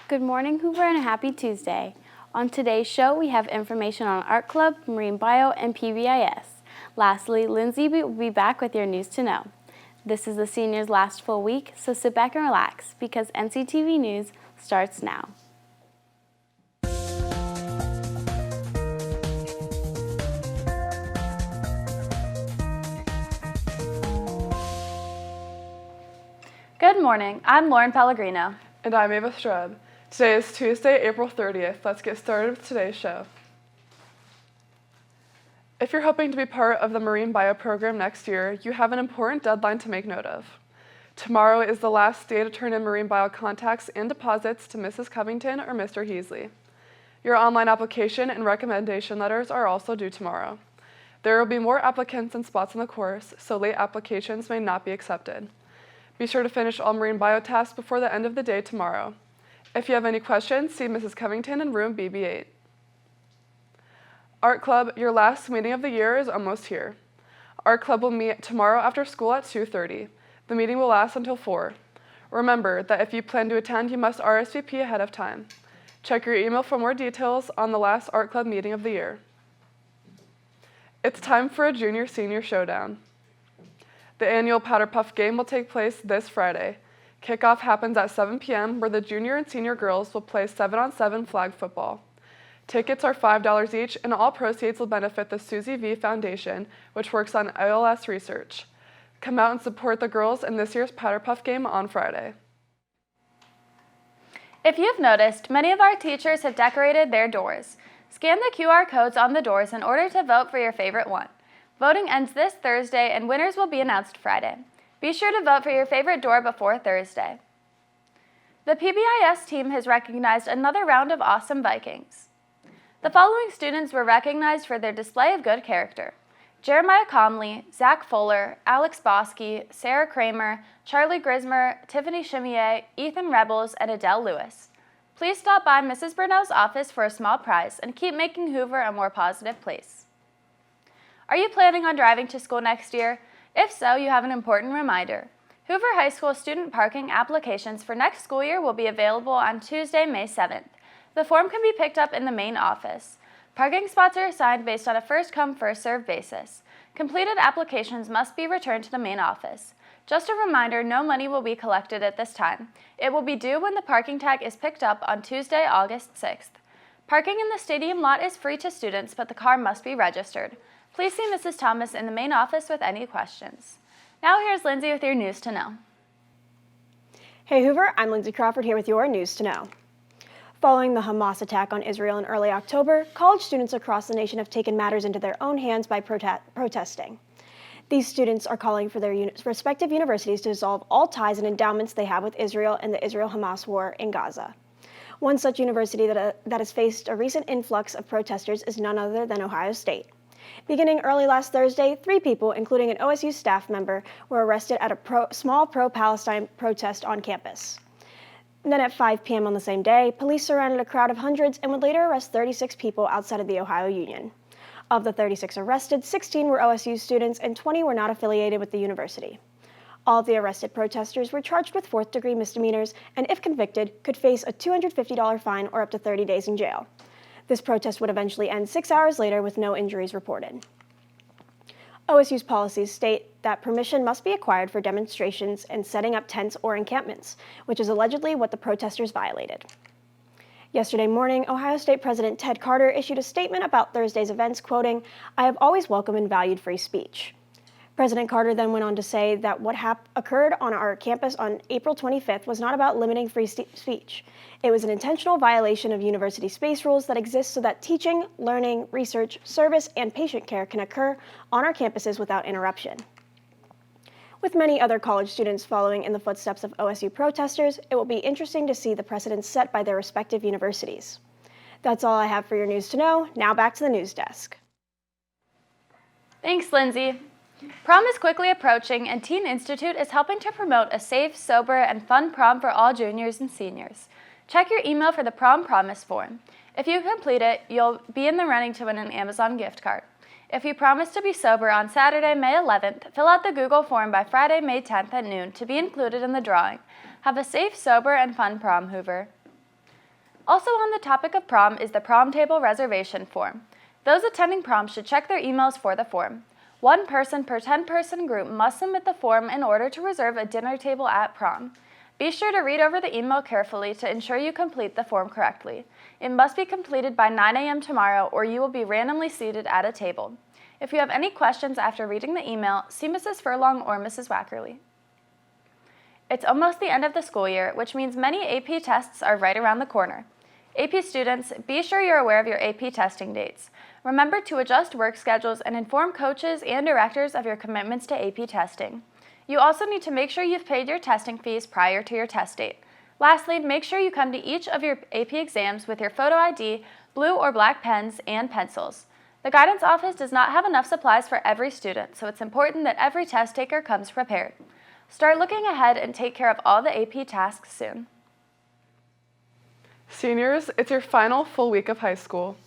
Good morning, Hoover, and a happy Tuesday. On today's show, we have information on Art Club, Marine Bio, and PBIS. Lastly, Lindsay will be back with your news to know. This is the seniors' last full week, so sit back and relax because NCtv News starts now. Good morning, I'm Lauren Pellegrino. And I'm Ava Strub. Today is Tuesday, April 30th. Let's get started with today's show. If you're hoping to be part of the Marine Bio program next year, you have an important deadline to make note of. Tomorrow is the last day to turn in Marine Bio contacts and deposits to Mrs. Covington or Mr. Heasley. Your online application and recommendation letters are also due tomorrow. There will be more applicants than spots in the course, so late applications may not be accepted. Be sure to finish all Marine Bio tasks before the end of the day tomorrow. If you have any questions, see Mrs. Covington in room BB8. Art Club, your last meeting of the year is almost here. Art Club will meet tomorrow after school at 2:30. The meeting will last until 4. Remember that if you plan to attend, you must RSVP ahead of time. Check your email for more details on the last Art Club meeting of the year. It's time for a junior-senior showdown. The annual Powder Puff game will take place this Friday. Kickoff happens at 7 p.m. where the junior and senior girls will play 7-on-7 flag football. Tickets are $5 each and all proceeds will benefit the Susie V Foundation, which works on ALS research. Come out and support the girls in this year's Powder Puff game on Friday. If you've noticed, many of our teachers have decorated their doors. Scan the QR codes on the doors in order to vote for your favorite one. Voting ends this Thursday and winners will be announced Friday. Be sure to vote for your favorite door before Thursday. The PBIS team has recognized another round of awesome Vikings. The following students were recognized for their display of good character: Jeremiah Comley, Zach Fuller, Alex Bosky, Sarah Kramer, Charlie Grismer, Tiffany Chimier, Ethan Rebels, and Adele Lewis. Please stop by Mrs. Burnell's office for a small prize and keep making Hoover a more positive place. Are you planning on driving to school next year? If so, you have an important reminder. Hoover High School student parking applications for next school year will be available on Tuesday, May 7th. The form can be picked up in the main office. Parking spots are assigned based on a first-come, first-served basis. Completed applications must be returned to the main office. Just a reminder, no money will be collected at this time. It will be due when the parking tag is picked up on Tuesday, August 6th. Parking in the stadium lot is free to students, but the car must be registered. Please see Mrs. Thomas in the main office with any questions. Now here's Lindsay with your news to know. Hey Hoover, I'm Lindsay Crawford here with your news to know. Following the Hamas attack on Israel in early October, college students across the nation have taken matters into their own hands by protesting. These students are calling for their respective universities to dissolve all ties and endowments they have with Israel and the Israel-Hamas war in Gaza. One such university that has faced a recent influx of protesters is none other than Ohio State. Beginning early last Thursday, 3 people, including an OSU staff member, were arrested at a small pro-Palestine protest on campus. Then at 5 p.m. on the same day, police surrounded a crowd of hundreds and would later arrest 36 people outside of the Ohio Union. Of the 36 arrested, 16 were OSU students and 20 were not affiliated with the university. All of the arrested protesters were charged with 4th-degree misdemeanors and, if convicted, could face a $250 fine or up to 30 days in jail. This protest would eventually end 6 hours later with no injuries reported. OSU's policies state that permission must be acquired for demonstrations and setting up tents or encampments, which is allegedly what the protesters violated. Yesterday morning, Ohio State President Ted Carter issued a statement about Thursday's events, quoting, "I have always welcomed and valued free speech." President Carter then went on to say that what occurred on our campus on April 25th was not about limiting free speech. It was an intentional violation of university space rules that exist so that teaching, learning, research, service, and patient care can occur on our campuses without interruption. With many other college students following in the footsteps of OSU protesters, it will be interesting to see the precedents set by their respective universities. That's all I have for your news to know. Now back to the news desk. Thanks, Lindsay. Prom is quickly approaching, and Teen Institute is helping to promote a safe, sober, and fun prom for all juniors and seniors. Check your email for the prom promise form. If you complete it, you'll be in the running to win an Amazon gift card. If you promise to be sober on Saturday, May 11th, fill out the Google form by Friday, May 10th at noon to be included in the drawing. Have a safe, sober, and fun prom, Hoover. Also on the topic of prom is the prom table reservation form. Those attending prom should check their emails for the form. 1 person per 10-person group must submit the form in order to reserve a dinner table at prom. Be sure to read over the email carefully to ensure you complete the form correctly. It must be completed by 9 a.m. tomorrow or you will be randomly seated at a table. If you have any questions after reading the email, see Mrs. Furlong or Mrs. Wackerly. It's almost the end of the school year, which means many AP tests are right around the corner. AP students, be sure you're aware of your AP testing dates. Remember to adjust work schedules and inform coaches and directors of your commitments to AP testing. You also need to make sure you've paid your testing fees prior to your test date. Lastly, make sure you come to each of your AP exams with your photo ID, blue or black pens, and pencils. The guidance office does not have enough supplies for every student, so it's important that every test taker comes prepared. Start looking ahead and take care of all the AP tasks soon. Seniors, it's your final full week of high school.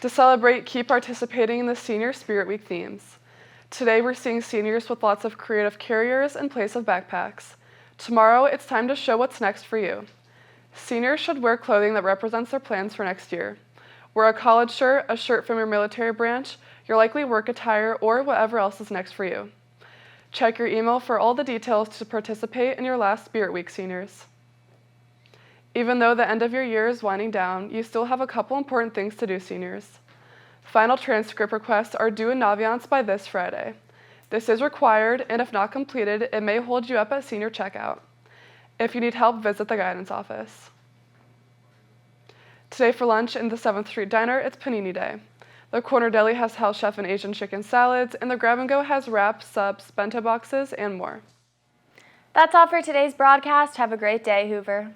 To celebrate, keep participating in the Senior Spirit Week themes. Today we're seeing seniors with lots of creative carriers in place of backpacks. Tomorrow it's time to show what's next for you. Seniors should wear clothing that represents their plans for next year. Wear a college shirt, a shirt from your military branch, your likely work attire, or whatever else is next for you. Check your email for all the details to participate in your last Spirit Week, seniors. Even though the end of your year is winding down, you still have a couple important things to do, seniors. Final transcript requests are due in Naviance by this Friday. This is required, and if not completed, it may hold you up at senior checkout. If you need help, visit the guidance office. Today for lunch in the 7th Street Diner, it's Panini Day. The Corner Deli has House Chef and Asian chicken salads, and the Grab and Go has wraps, subs, bento boxes, and more. That's all for today's broadcast. Have a great day, Hoover.